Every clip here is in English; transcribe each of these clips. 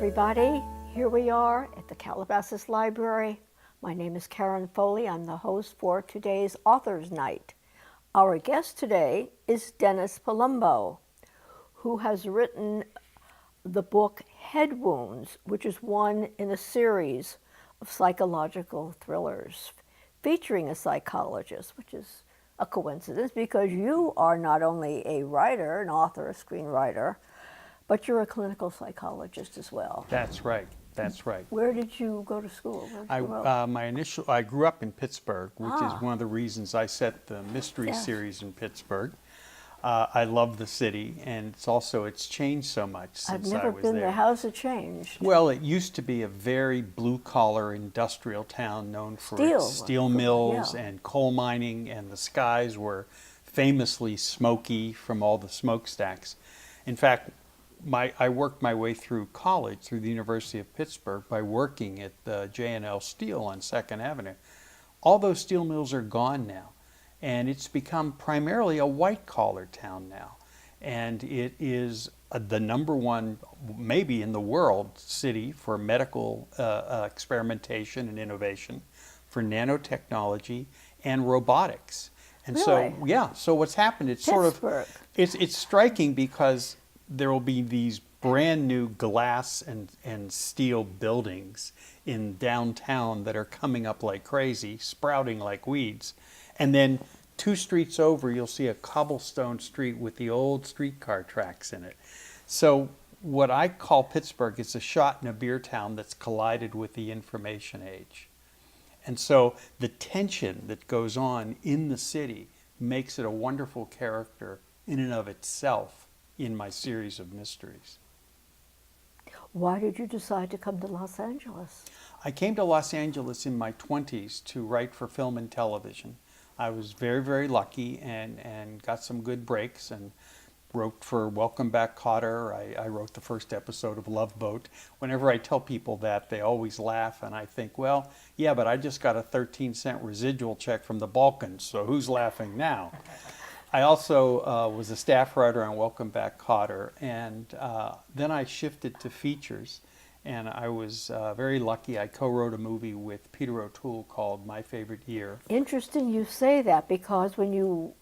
everybody. Here we are at the Calabasas Library. My name is Karen Foley. I'm the host for today's Authors Night. Our guest today is Dennis Palumbo, who has written the book Head Wounds, which is one in a series of psychological thrillers featuring a psychologist, which is a coincidence because you are not only a writer, an author, a screenwriter, but you're a clinical psychologist as well. That's right. That's right. Where did you go to school? Where did you grow up? I grew up in Pittsburgh, which is one of the reasons I set the mystery Yes. series in Pittsburgh. I love the city, and it's changed so much since I've never I was been there. there. How's it changed? Well, it used to be a very blue-collar industrial town known for its steel mills yeah. and coal mining, and the skies were famously smoky from all the smokestacks. In fact, I worked my way through college, through the University of Pittsburgh, by working at the J&L Steel on 2nd Avenue. All those steel mills are gone now, and it's become primarily a white-collar town now. And it is the number one, maybe in the world, city for medical experimentation and innovation, for nanotechnology and robotics. And Really? so what's happened, Pittsburgh. it's striking because there will be these brand new glass and steel buildings in downtown that are coming up like crazy, sprouting like weeds. And then 2 streets over, you'll see a cobblestone street with the old streetcar tracks in it. So what I call Pittsburgh is a shot in a beer town that's collided with the information age. And so the tension that goes on in the city makes it a wonderful character in and of itself in my series of mysteries. Why did you decide to come to Los Angeles? I came to Los Angeles in my 20s to write for film and television. I was very, very lucky and got some good breaks and wrote for Welcome Back, Kotter. I wrote the first episode of Love Boat. Whenever I tell people that, they always laugh, and I think, well, yeah, but I just got a 13-cent residual check from the Balkans, so who's laughing now? I also was a staff writer on Welcome Back, Kotter, and then I shifted to features, and I was very lucky. I co-wrote a movie with Peter O'Toole called My Favorite Year. Interesting you say that, because when you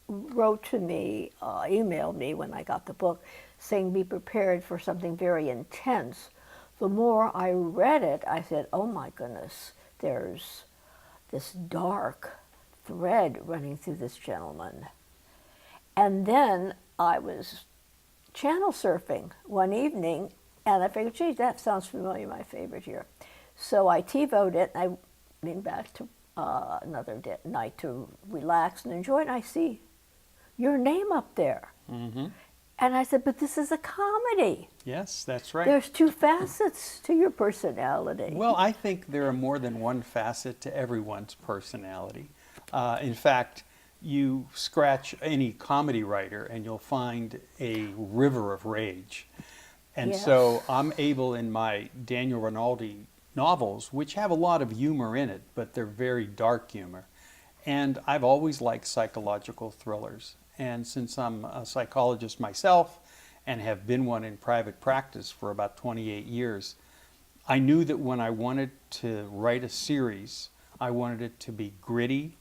wrote to me, emailed me when I got the book, saying be prepared for something very intense, the more I read it, I said, oh my goodness, there's this dark thread running through this gentleman. And then I was channel surfing one evening, and I figured, geez, that sounds familiar, My Favorite Year. So I TiVoed it, and I went back to another night to relax and enjoy it, and I see your name up there. Mm-hmm. And I said, but this is a comedy. Yes, that's right. There's 2 facets to your personality. Well, I think there are more than one facet to everyone's personality. In fact, you scratch any comedy writer and you'll find a river of rage. And Yes. so I'm able in my Daniel Rinaldi novels, which have a lot of humor in it, but they're very dark humor. And I've always liked psychological thrillers. And since I'm a psychologist myself and have been one in private practice for about 28 years, I knew that when I wanted to write a series, I wanted it to be gritty,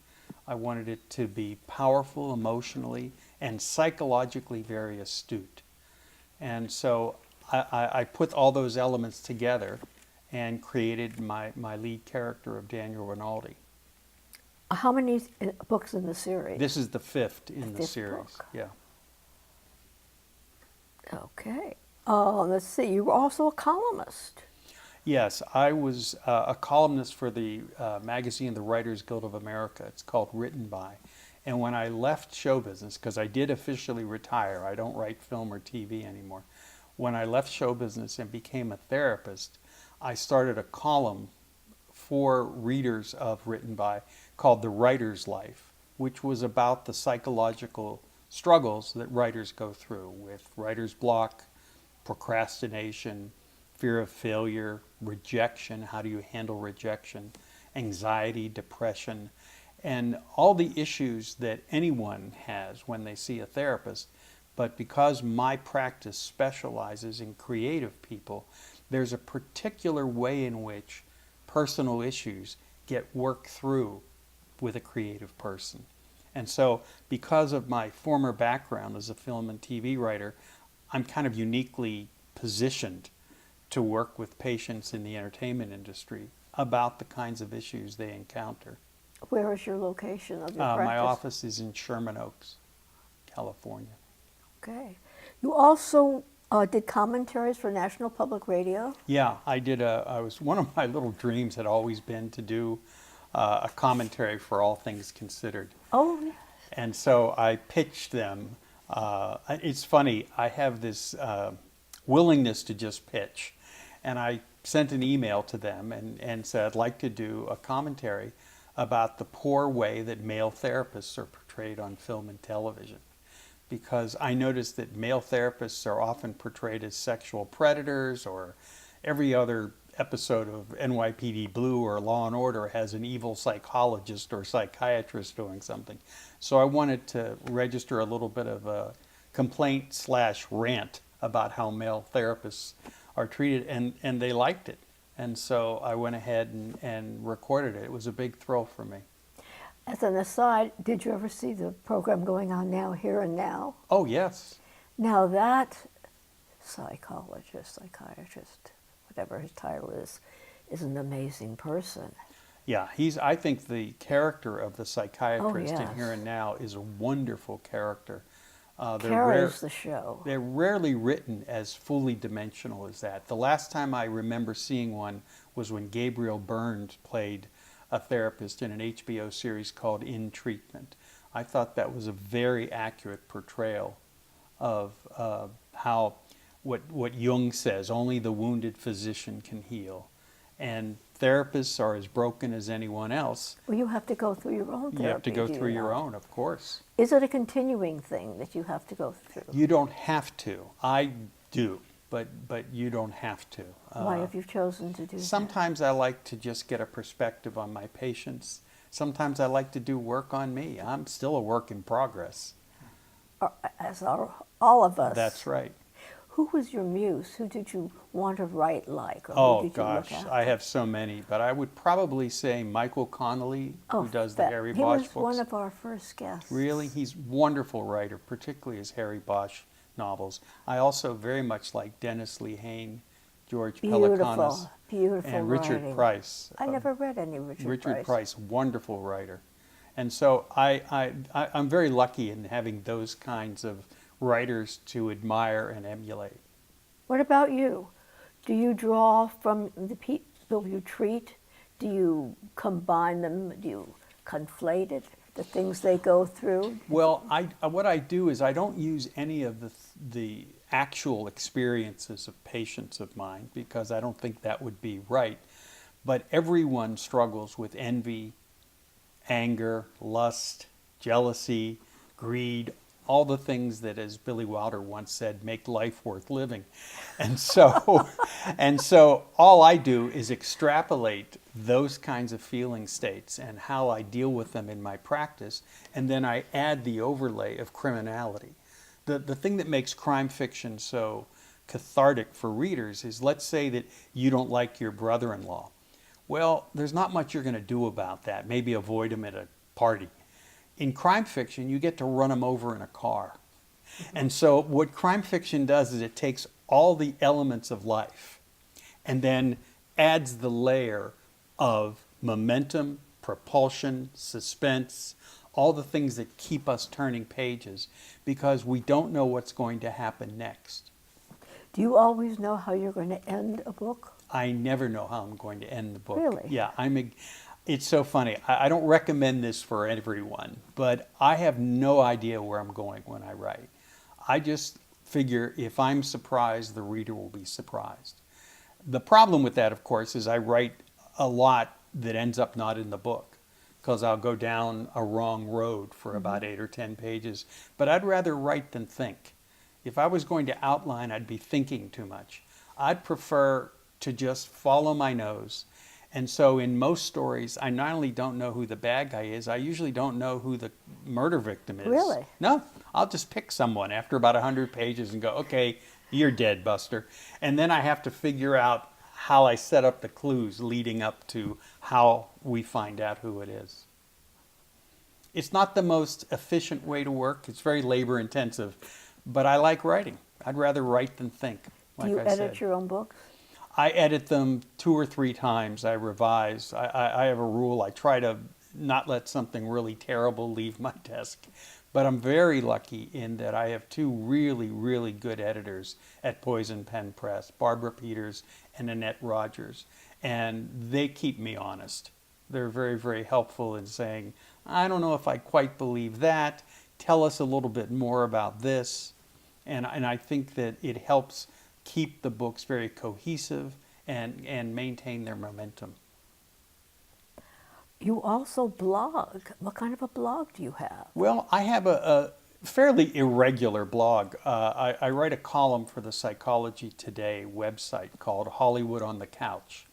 I wanted it to be powerful emotionally and psychologically very astute. And so I put all those elements together and created my lead character of Daniel Rinaldi. How many books in the series? This is the 5th in the fifth series. book. Yeah. Okay. Let's see, you were also a columnist. Yes, I was a columnist for the magazine, the Writers Guild of America. It's called Written By. And when I left show business, because I did officially retire, I don't write film or TV anymore. When I left show business and became a therapist, I started a column for readers of Written By called The Writer's Life, which was about the psychological struggles that writers go through with writer's block, procrastination, fear of failure, rejection, how do you handle rejection, anxiety, depression, and all the issues that anyone has when they see a therapist. But because my practice specializes in creative people, there's a particular way in which personal issues get worked through with a creative person. And so, because of my former background as a film and TV writer, I'm kind of uniquely positioned to work with patients in the entertainment industry about the kinds of issues they encounter. Where is your location of your practice? My office is in Sherman Oaks, California. Okay. You also did commentaries for National Public Radio? Yeah, I did. One of my little dreams had always been to do a commentary for All Things Considered. Oh, yes. And so I pitched them. It's funny, I have this willingness to just pitch. And I sent an email to them and said, I'd like to do a commentary about the poor way that male therapists are portrayed on film and television. Because I noticed that male therapists are often portrayed as sexual predators, or every other episode of NYPD Blue or Law and Order has an evil psychologist or psychiatrist doing something. So I wanted to register a little bit of a complaint/rant about how male therapists are treated, and they liked it. And so I went ahead and recorded it. It was a big thrill for me. As an aside, did you ever see the program going on now, Here and Now? Oh, yes. Now that psychologist, psychiatrist, whatever his title is an amazing person. Yeah, I think the character of the psychiatrist in yes. Here and Now is a wonderful character. Carries the show. They're rarely written as fully dimensional as that. The last time I remember seeing one was when Gabriel Byrne played a therapist in an HBO series called In Treatment. I thought that was a very accurate portrayal of how what Jung says, only the wounded physician can heal. And therapists are as broken as anyone else. Well, you have to go through your own therapy. You have to go through your own, of course. Is it a continuing thing that you have to go through? You don't have to. I do, but you don't have to. Why have you chosen to do that? Sometimes I like to just get a perspective on my patients. Sometimes I like to do work on me. I'm still a work in progress. As all of us. That's right. Who was your muse? Who did you want to write like? Or Oh, who did you gosh, look I have so many, but I would probably say Michael Connolly, who does the Harry Bosch books. He was one of our first guests. Really? He's a wonderful writer, particularly his Harry Bosch novels. I also very much like Dennis Lehane, George Pelecanos, Beautiful and Richard writing. Price. I never read any Richard Price, wonderful writer. And so I'm very lucky in having those kinds of writers to admire and emulate. What about you? Do you draw from the people you treat? Do you combine them? Do you conflate it, the things they go through? Well, what I do is I don't use any of the actual experiences of patients of mine, because I don't think that would be right. But everyone struggles with envy, anger, lust, jealousy, greed, all the things that, as Billy Wilder once said, make life worth living. And so, all I do is extrapolate those kinds of feeling states and how I deal with them in my practice, and then I add the overlay of criminality. The thing that makes crime fiction so cathartic for readers is, let's say that you don't like your brother-in-law. Well, there's not much you're going to do about that. Maybe avoid him at a party. In crime fiction, you get to run him over in a car. And so what crime fiction does is it takes all the elements of life and then adds the layer of momentum, propulsion, suspense, all the things that keep us turning pages, because we don't know what's going to happen next. Do you always know how you're going to end a book? I never know how I'm going to end the book. Really? Yeah, it's so funny. I don't recommend this for everyone, but I have no idea where I'm going when I write. I just figure if I'm surprised, the reader will be surprised. The problem with that, of course, is I write a lot that ends up not in the book, because I'll go down a wrong road for about 8 or 10 pages. But I'd rather write than think. If I was going to outline, I'd be thinking too much. I'd prefer to just follow my nose. And so in most stories, I not only don't know who the bad guy is, I usually don't know who the murder victim is. Really? No, I'll just pick someone after about 100 pages and go, okay, You're dead, Buster. And then I have to figure out how I set up the clues leading up to how we find out who it is. It's not the most efficient way to work. It's very labor intensive, but I like writing. I'd rather write than think, Do like you I edit said. your own books? I edit them 2 or 3 times. I revise. I have a rule. I try to not let something really terrible leave my desk. But I'm very lucky in that I have 2 really good editors at Poison Pen Press, Barbara Peters and Annette Rogers. And they keep me honest. They're very helpful in saying, I don't know if I quite believe that. Tell us a little bit more about this. And I think that it helps keep the books very cohesive and maintain their momentum. You also blog. What kind of a blog do you have? Well, I have a fairly irregular blog. I write a column for the Psychology Today website called Hollywood on the Couch.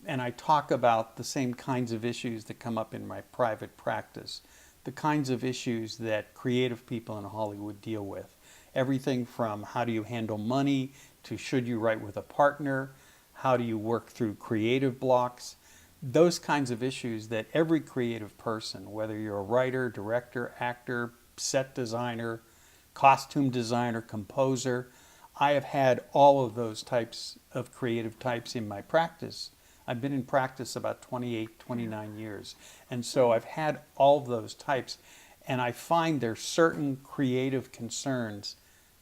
And I talk about the same kinds of issues that come up in my private practice, the kinds of issues that creative people in Hollywood deal with. Everything from how do you handle money to should you write with a partner, how do you work through creative blocks, those kinds of issues that every creative person, whether you're a writer, director, actor, set designer, costume designer, composer, I have had all of those types of creative types in my practice. I've been in practice about 28, 29 years. And so I've had all of those types. And I find there's certain creative concerns,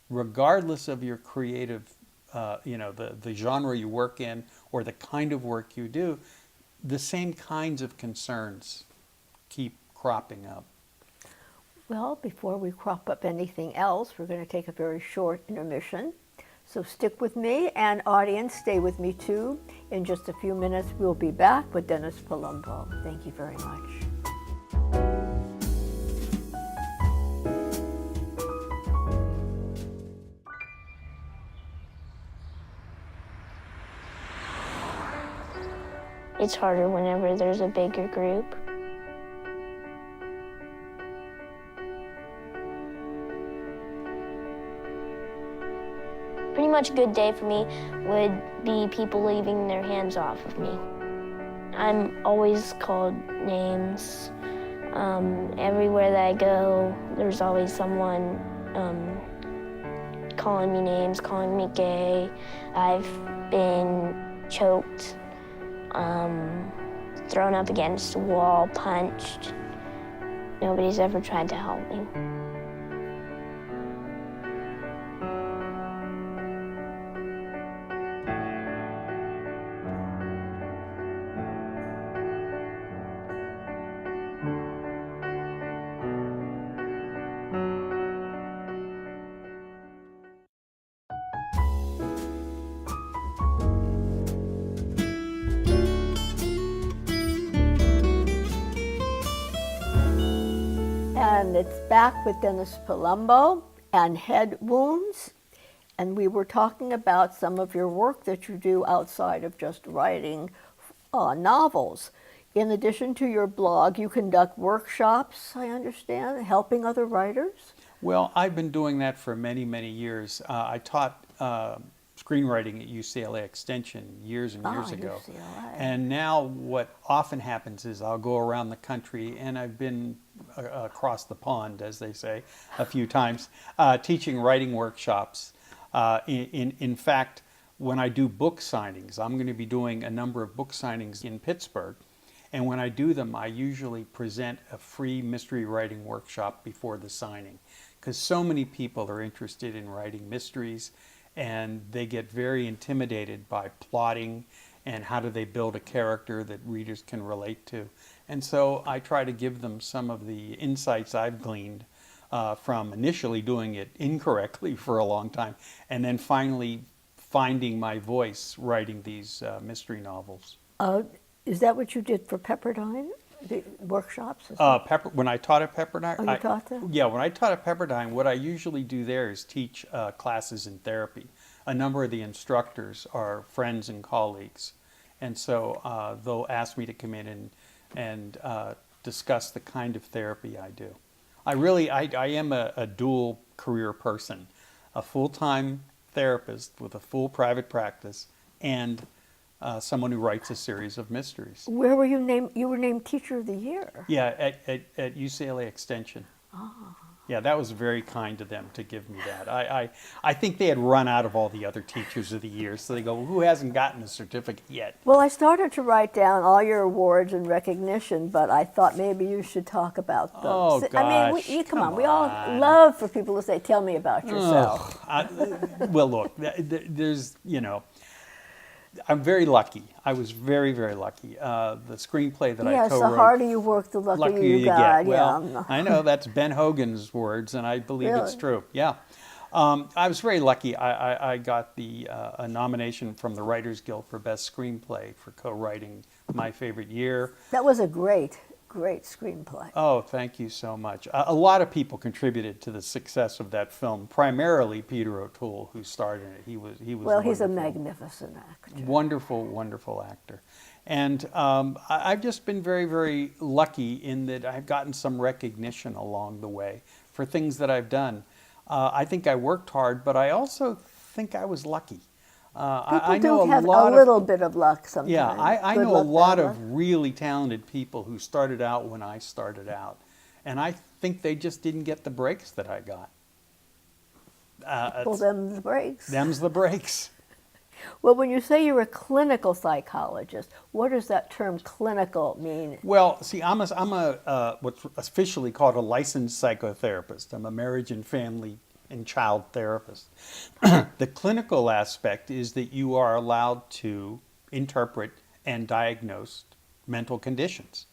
regardless of your creative, the genre you work in or the kind of work you do, the same kinds of concerns keep cropping up. Well, before we crop up anything else, we're going to take a very short intermission. So stick with me, and audience, stay with me too. In just a few minutes, we'll be back with Dennis Palumbo. Thank you very much. It's harder whenever there's a bigger group. Pretty much a good day for me would be people leaving their hands off of me. I'm always called names. Everywhere that I go, there's always someone calling me names, calling me gay. I've been choked, thrown up against a wall, punched. Nobody's ever tried to help me. And it's back with Dennis Palumbo and head wounds. And we were talking about some of your work that you do outside of just writing novels. In addition to your blog, you conduct workshops, I understand, helping other writers? Well, I've been doing that for many years. I taught screenwriting at UCLA Extension years and years ago. UCLA. And now what often happens is I'll go around the country, and I've been across the pond, as they say, a few times, teaching writing workshops. In fact, when I do book signings, I'm going to be doing a number of book signings in Pittsburgh. And when I do them, I usually present a free mystery writing workshop before the signing, because so many people are interested in writing mysteries, and they get very intimidated by plotting and how do they build a character that readers can relate to. And so I try to give them some of the insights I've gleaned from initially doing it incorrectly for a long time, and then finally finding my voice writing these mystery novels. Is that what you did for Pepperdine, the workshops? When I taught at Pepperdine, Oh, you taught them? Yeah, when I taught at Pepperdine, what I usually do there is teach classes in therapy. A number of the instructors are friends and colleagues, and so they'll ask me to come in and discuss the kind of therapy I do. I am a dual career person, a full-time therapist with a full private practice and someone who writes a series of mysteries. Where were you named? You were named Teacher of the Year. Yeah, at UCLA Extension. Yeah, that was very kind of them to give me that. I think they had run out of all the other Teachers of the Year, so they go, well, who hasn't gotten a certificate yet? Well, I started to write down all your awards and recognition, but I thought maybe you should talk about them. Oh, I mean, gosh, come on. come We all on. love for people to say, "Tell me about yourself." Well, look, there's, I'm very lucky. I was very, very lucky. The screenplay that I Yes, co-wrote. the harder you work, the luckier you got. get. Well, Yeah. I know that's Ben Hogan's words, and I believe it's Really? true. Yeah. I was very lucky. I got a nomination from the Writers Guild for Best Screenplay for co-writing My Favorite Year. That was a great screenplay. Oh, thank you so much. A lot of people contributed to the success of that film. Primarily Peter O'Toole, who starred in it. He was. Well, he's a wonderful. magnificent actor. Wonderful, wonderful actor. And I've just been very, very lucky in that I've gotten some recognition along the way for things that I've done. I think I worked hard, but I also think I was lucky. I know do have a lot little bit of luck sometimes. Yeah, I Good know a luck, lot bad of luck. really talented people who started out when I started out. And I think they just didn't get the breaks that I got. Well, them the breaks. Them's the breaks. Well, when you say you're a clinical psychologist, what does that term clinical mean? Well, see, I'm what's officially called a licensed psychotherapist. I'm a marriage and family and child therapist. The clinical aspect is that you are allowed to interpret and diagnose mental conditions.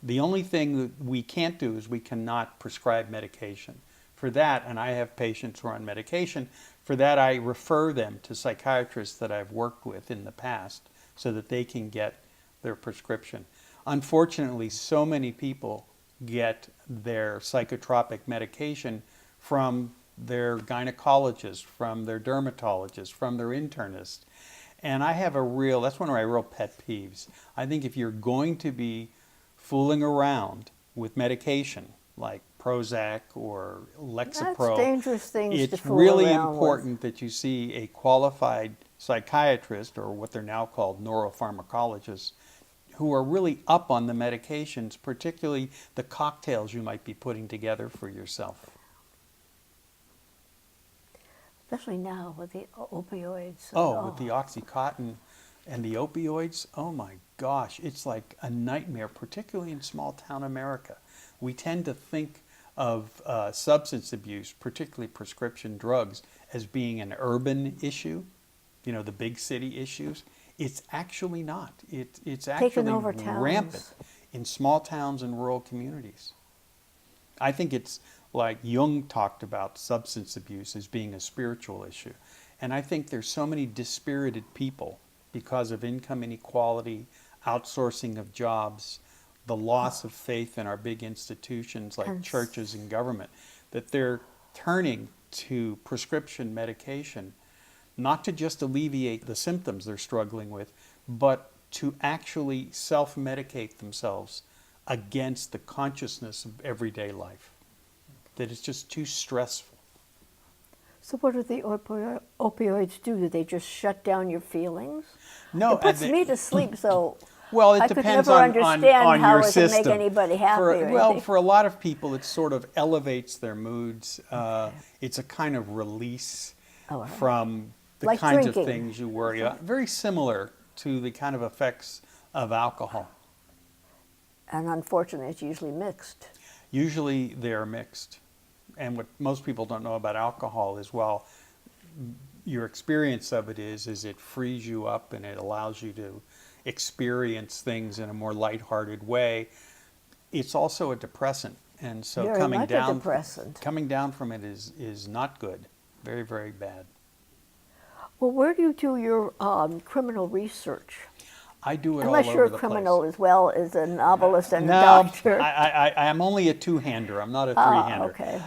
The only thing that we can't do is we cannot prescribe medication. For that, and I have patients who are on medication, for that I refer them to psychiatrists that I've worked with in the past so that they can get their prescription. Unfortunately, so many people get their psychotropic medication from their gynecologist, from their dermatologist, from their internist. And I have that's one of my real pet peeves. I think if you're going to be fooling around with medication, like Prozac or Lexapro, That's dangerous things to it's fool really around with. important that you see a qualified psychiatrist, or what they're now called neuropharmacologists, who are really up on the medications, particularly the cocktails you might be putting together for yourself. Especially now with the opioids. With the Oxycontin and the opioids, oh my gosh, it's like a nightmare, particularly in small town America. We tend to think of substance abuse, particularly prescription drugs, as being an urban issue, the big city issues. It's actually not. It's actually over towns. rampant in small towns and rural communities. I think it's like Jung talked about substance abuse as being a spiritual issue. And I think there's so many dispirited people because of income inequality, outsourcing of jobs, the loss of faith in our big institutions like churches and government, that they're turning to prescription medication, not to just alleviate the symptoms they're struggling with, but to actually self-medicate themselves against the consciousness of everyday life. That it's just too stressful. So what do the opioids do? Do they just shut down your feelings? No, It puts me to sleep, so well, it I could depends never on understand how your it can system. make anybody happy or Well, anything. for a lot of people, it sort of elevates their moods. It's a kind of release from the Like kinds drinking. of things you worry about. Very similar to the kind of effects of alcohol. And unfortunately, it's usually mixed. Usually they're mixed. And what most people don't know about alcohol is, well, your experience of it is it frees you up and it allows you to experience things in a more lighthearted way. It's also a depressant. And so Very coming much a down depressant. coming down from it is not good. Very, very bad. Well, where do you do your criminal research? I do it Unless all you're over a the criminal place. as well as a novelist and a No, doctor. I am only a two-hander. I'm not a three-hander. Okay.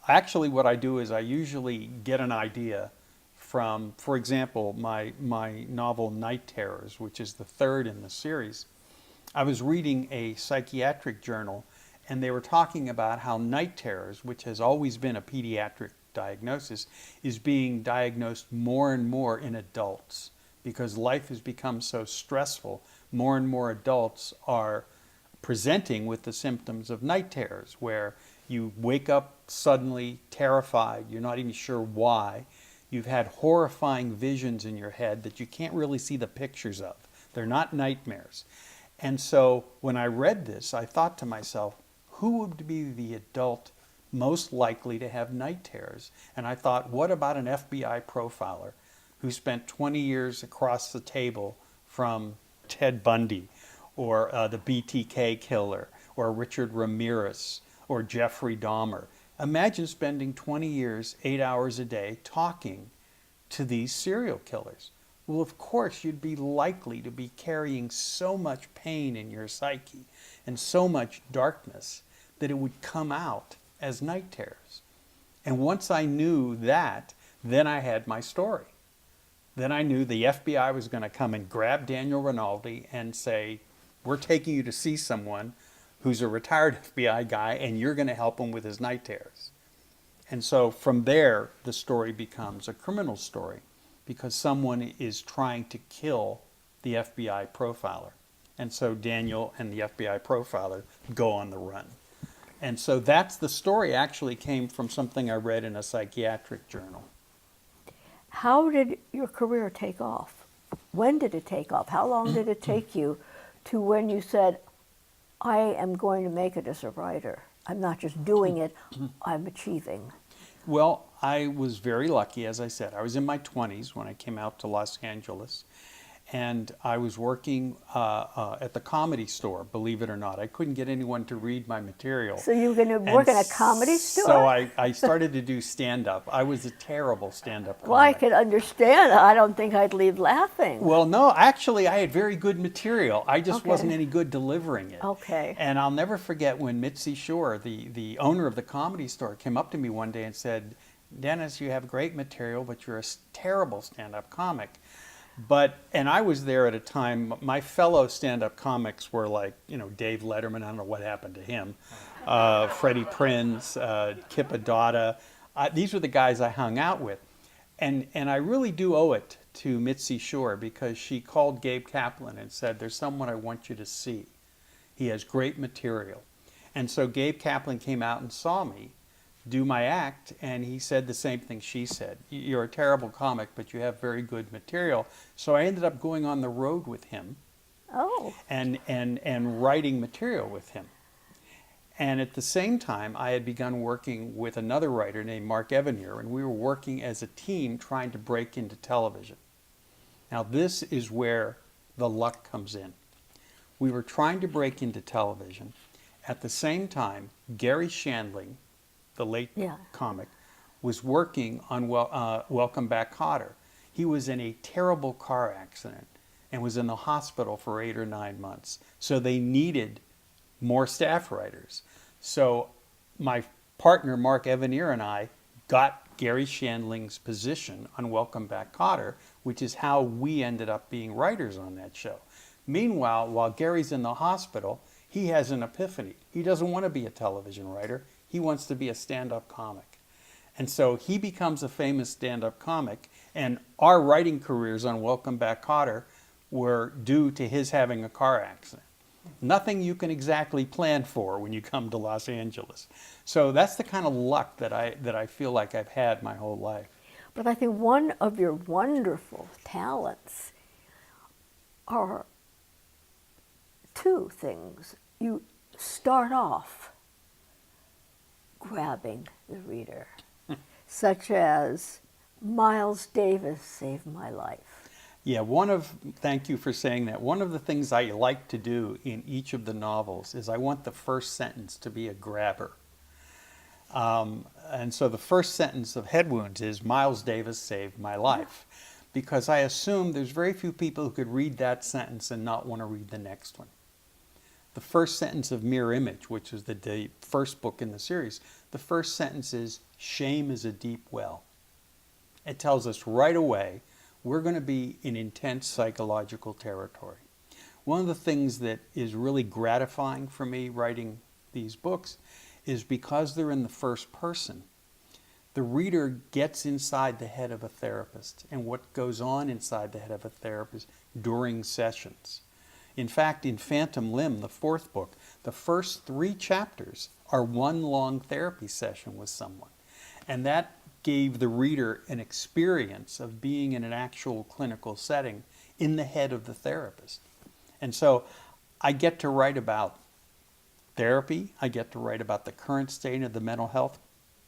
Actually, what I do is I usually get an idea from, for example, my novel Night Terrors, which is the third in the series. I was reading a psychiatric journal, and they were talking about how night terrors, which has always been a pediatric diagnosis, is being diagnosed more and more in adults because life has become so stressful. More and more adults are presenting with the symptoms of night terrors, where you wake up suddenly terrified, you're not even sure why. You've had horrifying visions in your head that you can't really see the pictures of. They're not nightmares. And so when I read this, I thought to myself, who would be the adult most likely to have night terrors? And I thought, what about an FBI profiler who spent 20 years across the table from Ted Bundy, or the BTK killer, or Richard Ramirez, or Jeffrey Dahmer? Imagine spending 20 years, 8 hours a day, talking to these serial killers. Well, of course, you'd be likely to be carrying so much pain in your psyche and so much darkness that it would come out as night terrors. And once I knew that, then I had my story. Then I knew the FBI was going to come and grab Daniel Rinaldi and say, we're taking you to see someone who's a retired FBI guy, and you're going to help him with his night terrors. And so from there, the story becomes a criminal story, because someone is trying to kill the FBI profiler. And so Daniel and the FBI profiler go on the run. And so that's the story. Actually came from something I read in a psychiatric journal. How did your career take off? When did it take off? How long did it take you to when you said, I am going to make it as a writer? I'm not just doing it, I'm achieving. Well, I was very lucky, as I said. I was in my 20s when I came out to Los Angeles, and I was working at the Comedy Store, believe it or not. I couldn't get anyone to read my material. So you were going to work in a comedy store? So I started to do stand-up. I was a terrible stand-up comic. Well, I could understand. I don't think I'd leave laughing. Well, no, actually, I had very good material. I just wasn't any good delivering it. Okay. And I'll never forget when Mitzi Shore, the owner of the Comedy Store, came up to me one day and said, Dennis, you have great material, but you're a terrible stand-up comic. And I was there at a time, my fellow stand-up comics were like, Dave Letterman, I don't know what happened to him, Freddie Prinze, Kip Addotta. These were the guys I hung out with. And I really do owe it to Mitzi Shore, because she called Gabe Kaplan and said, there's someone I want you to see. He has great material. And so Gabe Kaplan came out and saw me do my act, and he said the same thing she said. You're a terrible comic, but you have very good material. So I ended up going on the road with him. Oh. And writing material with him. And at the same time, I had begun working with another writer named Mark Evanier, and we were working as a team trying to break into television. Now this is where the luck comes in. We were trying to break into television. At the same time, Gary Shandling, the late comic, was working on Welcome Back, Kotter. He was in a terrible car accident and was in the hospital for 8 or 9 months. So they needed more staff writers. So my partner, Mark Evanier, and I got Gary Shandling's position on Welcome Back, Kotter, which is how we ended up being writers on that show. Meanwhile, while Gary's in the hospital, he has an epiphany. He doesn't want to be a television writer. He wants to be a stand-up comic. And so he becomes a famous stand-up comic, and our writing careers on Welcome Back, Kotter were due to his having a car accident. Nothing you can exactly plan for when you come to Los Angeles. So that's the kind of luck that I feel like I've had my whole life. But I think one of your wonderful talents are two things. You start off grabbing the reader, such as Miles Davis saved my life. Yeah, thank you for saying that. One of the things I like to do in each of the novels is I want the first sentence to be a grabber. And so the first sentence of Head Wounds is, Miles Davis saved my life. Because I assume there's very few people who could read that sentence and not want to read the next one. The first sentence of Mirror Image, which is the first book in the series, the first sentence is, shame is a deep well. It tells us right away we're going to be in intense psychological territory. One of the things that is really gratifying for me writing these books is because they're in the first person, the reader gets inside the head of a therapist and what goes on inside the head of a therapist during sessions. In fact, in Phantom Limb, the fourth book, the first 3 chapters are one long therapy session with someone. And that gave the reader an experience of being in an actual clinical setting in the head of the therapist. And so I get to write about therapy, I get to write about the current state of the mental health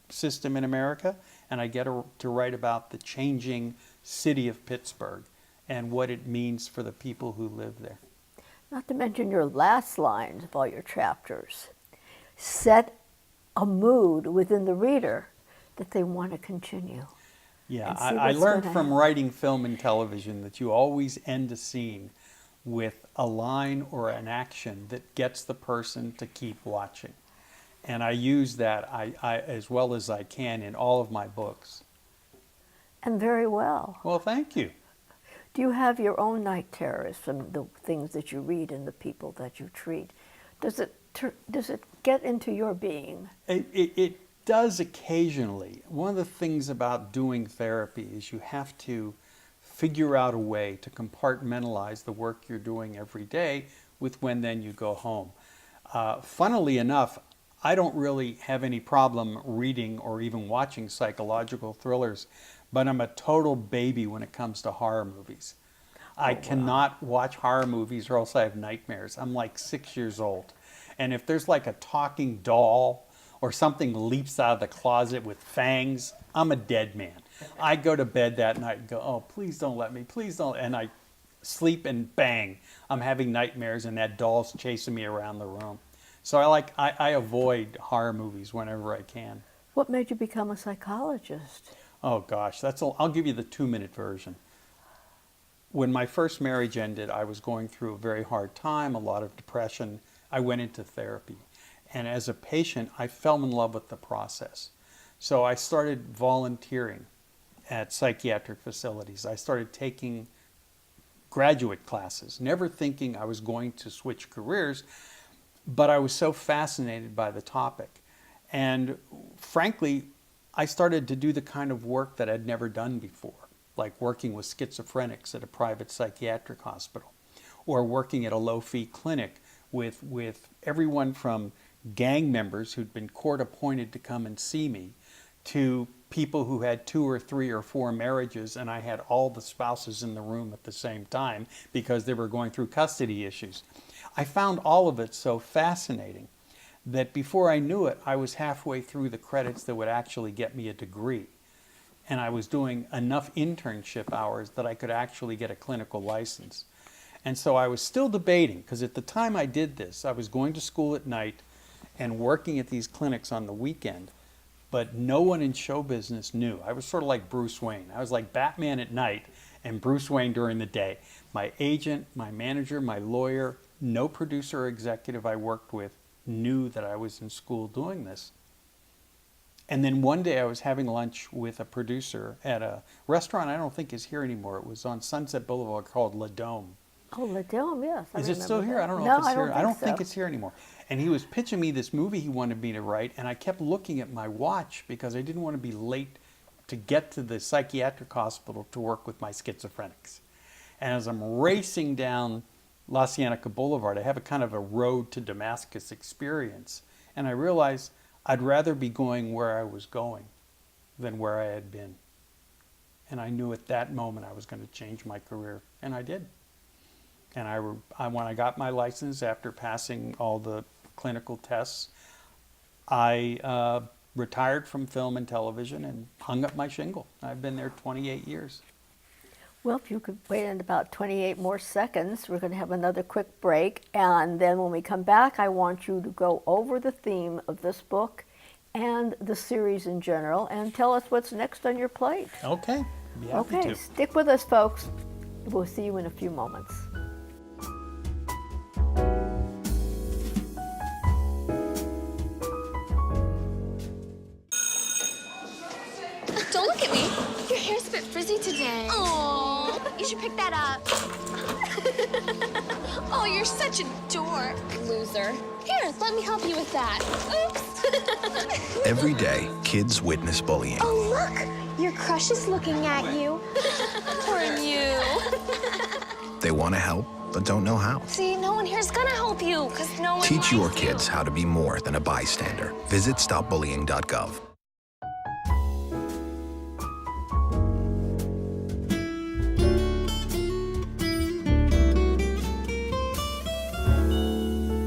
system in America, and I get to write about the changing city of Pittsburgh and what it means for the people who live there. Not to mention your last lines of all your chapters set a mood within the reader that they want to continue. Yeah, and see I what's learned gonna from happen. writing film and television that you always end a scene with a line or an action that gets the person to keep watching. And I use that I as well as I can in all of my books. And very well. Well, thank you. Do you have your own night terrors from the things that you read and the people that you treat? Does it get into your being? It does occasionally. One of the things about doing therapy is you have to figure out a way to compartmentalize the work you're doing every day with when then you go home. Funnily enough, I don't really have any problem reading or even watching psychological thrillers, but I'm a total baby when it comes to horror movies. I cannot watch horror movies or else I have nightmares. I'm like 6 years old. And if there's like a talking doll or something leaps out of the closet with fangs, I'm a dead man. I go to bed that night and go, oh, please don't let me, please don't. And I sleep and bang, I'm having nightmares and that doll's chasing me around the room. So I avoid horror movies whenever I can. What made you become a psychologist? Oh gosh, I'll give you the 2-minute version. When my first marriage ended, I was going through a very hard time, a lot of depression. I went into therapy. And as a patient, I fell in love with the process. So I started volunteering at psychiatric facilities. I started taking graduate classes, never thinking I was going to switch careers, but I was so fascinated by the topic. And frankly, I started to do the kind of work that I'd never done before, like working with schizophrenics at a private psychiatric hospital, or working at a low-fee clinic with everyone from gang members who'd been court appointed to come and see me to people who had 2 or 3 or 4 marriages, and I had all the spouses in the room at the same time because they were going through custody issues. I found all of it so fascinating that before I knew it, I was halfway through the credits that would actually get me a degree. And I was doing enough internship hours that I could actually get a clinical license. And so I was still debating, because at the time I did this, I was going to school at night and working at these clinics on the weekend, but no one in show business knew. I was sort of like Bruce Wayne. I was like Batman at night and Bruce Wayne during the day. My agent, my manager, my lawyer, no producer or executive I worked with knew that I was in school doing this. And then one day I was having lunch with a producer at a restaurant I don't think is here anymore. It was on Sunset Boulevard called La Dome. Oh, La Dome, yes. Is it still here? I don't know No, if it's here. I don't so. think it's here anymore. And he was pitching me this movie he wanted me to write, and I kept looking at my watch because I didn't want to be late to get to the psychiatric hospital to work with my schizophrenics. And as I'm racing down La Cienega Boulevard, I have a kind of a road to Damascus experience. And I realized I'd rather be going where I was going than where I had been. And I knew at that moment I was going to change my career, and I did. And when I got my license after passing all the clinical tests, I retired from film and television and hung up my shingle. I've been there 28 years. Well, if you could wait in about 28 more seconds, we're going to have another quick break. And then when we come back, I want you to go over the theme of this book and the series in general and tell us what's next on your plate. Okay. Be happy Okay, to. stick with us, folks. We'll see you in a few moments. Don't look at me. Your hair's a bit frizzy today. Oh, you should pick that up. Oh, you're such a dork. Loser. Here, let me help you with that. Oops. Every day, kids witness bullying. Oh, look! Your crush is looking at you. Poor you. They want to help, but don't know how. See, no one here's gonna help you, because no one Teach your likes you. kids how to be more than a bystander. Visit stopbullying.gov.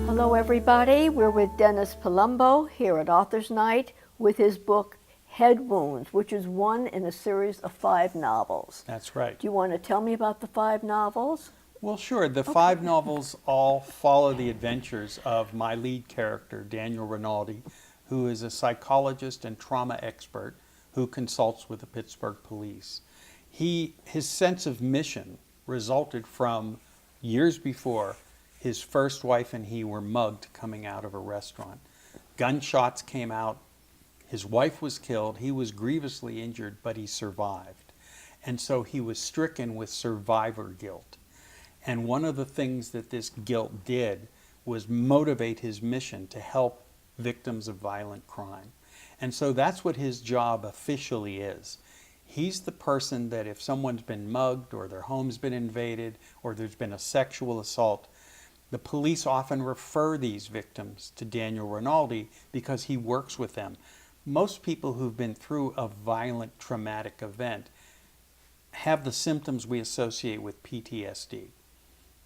Hello, everybody. We're with Dennis Palumbo here at Author's Night with his book, Head Wounds, which is one in a series of 5 novels. That's right. Do you want to tell me about the 5 novels? Well, sure. The 5 novels all follow the adventures of my lead character, Daniel Rinaldi, who is a psychologist and trauma expert who consults with the Pittsburgh police. His sense of mission resulted from years before his first wife and he were mugged coming out of a restaurant. Gunshots came out. His wife was killed. He was grievously injured, but he survived. And so he was stricken with survivor guilt. And one of the things that this guilt did was motivate his mission to help victims of violent crime. And so that's what his job officially is. He's the person that if someone's been mugged or their home's been invaded or there's been a sexual assault, the police often refer these victims to Daniel Rinaldi because he works with them. Most people who've been through a violent traumatic event have the symptoms we associate with PTSD.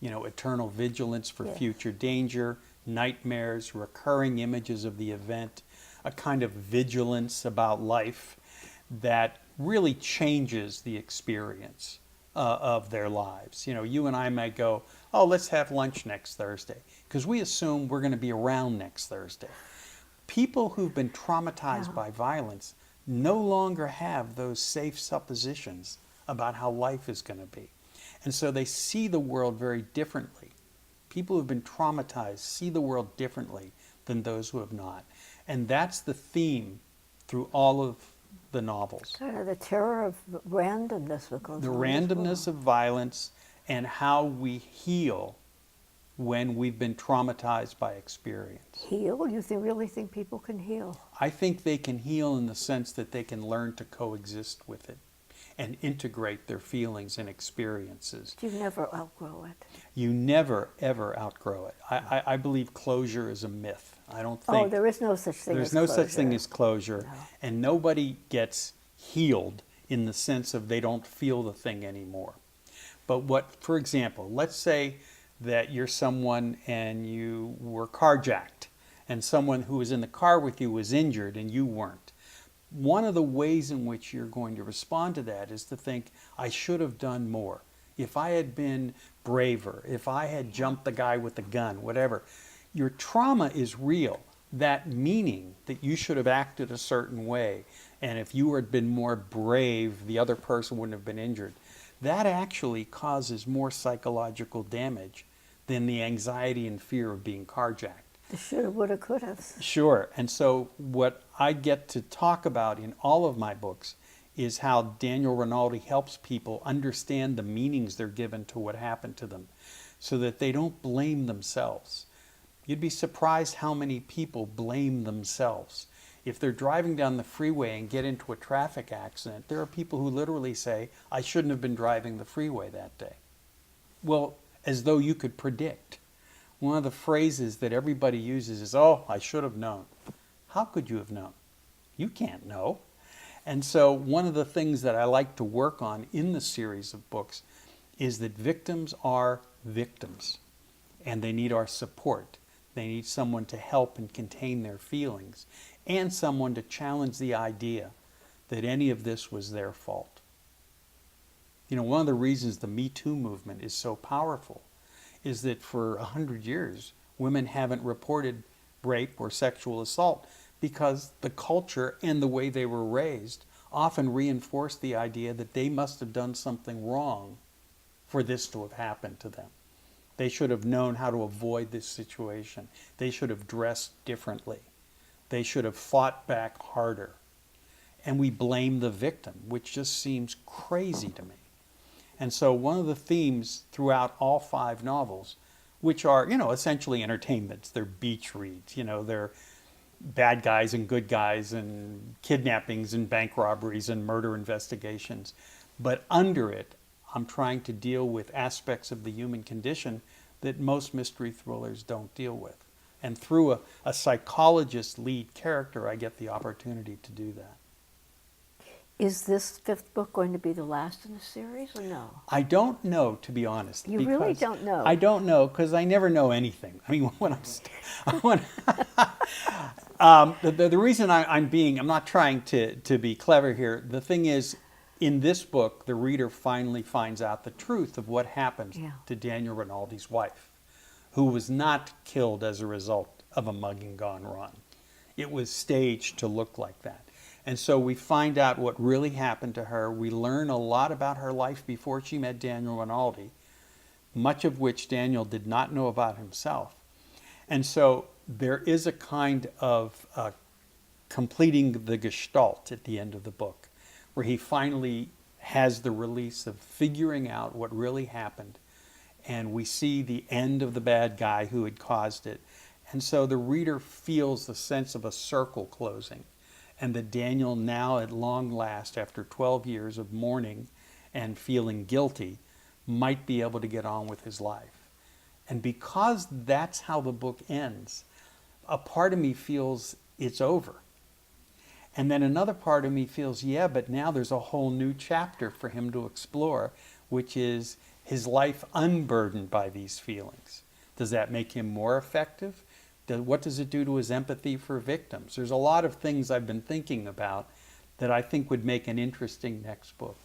You know, eternal vigilance for future danger, nightmares, recurring images of the event, a kind of vigilance about life that really changes the experience of their lives. You know, you and I might go, oh, let's have lunch next Thursday, because we assume we're going to be around next Thursday. People who've been traumatized by violence no longer have those safe suppositions about how life is going to be. And so they see the world very differently. People who've been traumatized see the world differently than those who have not. And that's the theme through all of the novels. Kind of the terror of randomness that goes The on as randomness well. of violence and how we heal when we've been traumatized by experience. Heal? You really think people can heal? I think they can heal in the sense that they can learn to coexist with it and integrate their feelings and experiences. You never outgrow it. You never, ever outgrow it. I believe closure is a myth. I don't think... Oh, there is no such thing as There's no such thing closure. as closure. No. And nobody gets healed in the sense of they don't feel the thing anymore. But what, for example, let's say that you're someone and you were carjacked and someone who was in the car with you was injured and you weren't. One of the ways in which you're going to respond to that is to think, I should have done more. If I had been braver, if I had jumped the guy with the gun, whatever. Your trauma is real. That meaning that you should have acted a certain way, and if you had been more brave, the other person wouldn't have been injured. That actually causes more psychological damage than the anxiety and fear of being carjacked. The shoulda, woulda, coulda. Sure. And so what I get to talk about in all of my books is how Daniel Rinaldi helps people understand the meanings they're given to what happened to them so that they don't blame themselves. You'd be surprised how many people blame themselves. If they're driving down the freeway and get into a traffic accident, there are people who literally say, I shouldn't have been driving the freeway that day. Well, as though you could predict. One of the phrases that everybody uses is, oh, I should have known. How could you have known? You can't know. And so one of the things that I like to work on in the series of books is that victims are victims and they need our support. They need someone to help and contain their feelings and someone to challenge the idea that any of this was their fault. You know, one of the reasons the Me Too movement is so powerful is that for 100 years, women haven't reported rape or sexual assault because the culture and the way they were raised often reinforced the idea that they must have done something wrong for this to have happened to them. They should have known how to avoid this situation. They should have dressed differently. They should have fought back harder. And we blame the victim, which just seems crazy to me. And so one of the themes throughout all 5 novels which are, essentially entertainments. They're beach reads, they're bad guys and good guys and kidnappings and bank robberies and murder investigations. But under it, I'm trying to deal with aspects of the human condition that most mystery thrillers don't deal with. And through a psychologist lead character, I get the opportunity to do that. Is this fifth book going to be the last in the series or no? I don't know, to be honest. You really don't know? I don't know because I never know anything. I mean, when the reason I'm not trying to be clever here. The thing is, in this book, the reader finally finds out the truth of what happened to Daniel Rinaldi's wife, who was not killed as a result of a mugging gone wrong. It was staged to look like that. And so we find out what really happened to her. We learn a lot about her life before she met Daniel Rinaldi, much of which Daniel did not know about himself. And so there is a kind of completing the gestalt at the end of the book, where he finally has the release of figuring out what really happened. And we see the end of the bad guy who had caused it. And so the reader feels the sense of a circle closing. And that Daniel now, at long last, after 12 years of mourning and feeling guilty, might be able to get on with his life. And because that's how the book ends, a part of me feels it's over. And then another part of me feels, yeah, but now there's a whole new chapter for him to explore, which is his life unburdened by these feelings. Does that make him more effective? What does it do to his empathy for victims? There's a lot of things I've been thinking about that I think would make an interesting next book.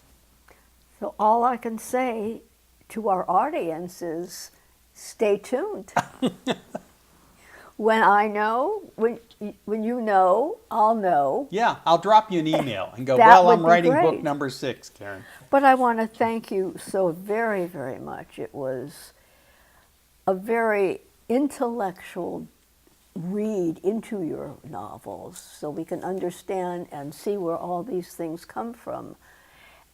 So all I can say to our audience is stay tuned. When I know, when you know, I'll know. Yeah, I'll drop you an email and go, That well, would I'm be writing great. book number 6, Karen. But I want to thank you so very, very much. It was a very intellectual read into your novels so we can understand and see where all these things come from.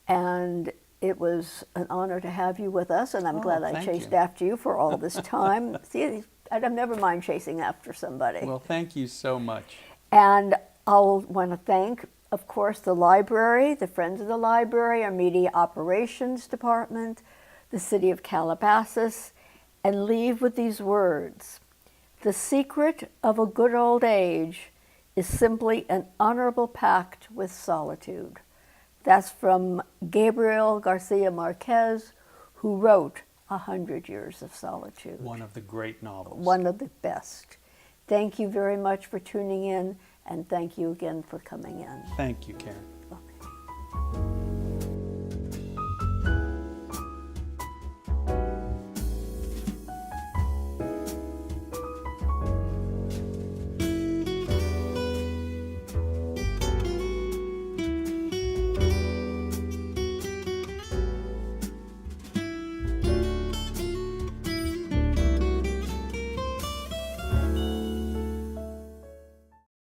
And it was an honor to have you with us, and I'm glad I thank chased you. after you for all this time. See, I never mind chasing after somebody. Well, thank you so much. And I'll want to thank, of course, the library, the Friends of the Library, our Media Operations Department, the City of Calabasas, and leave with these words. The secret of a good old age is simply an honorable pact with solitude. That's from Gabriel Garcia Marquez, who wrote 100 Years of Solitude. One of the great novels. One of the best. Thank you very much for tuning in, and thank you again for coming in. Thank you, Karen.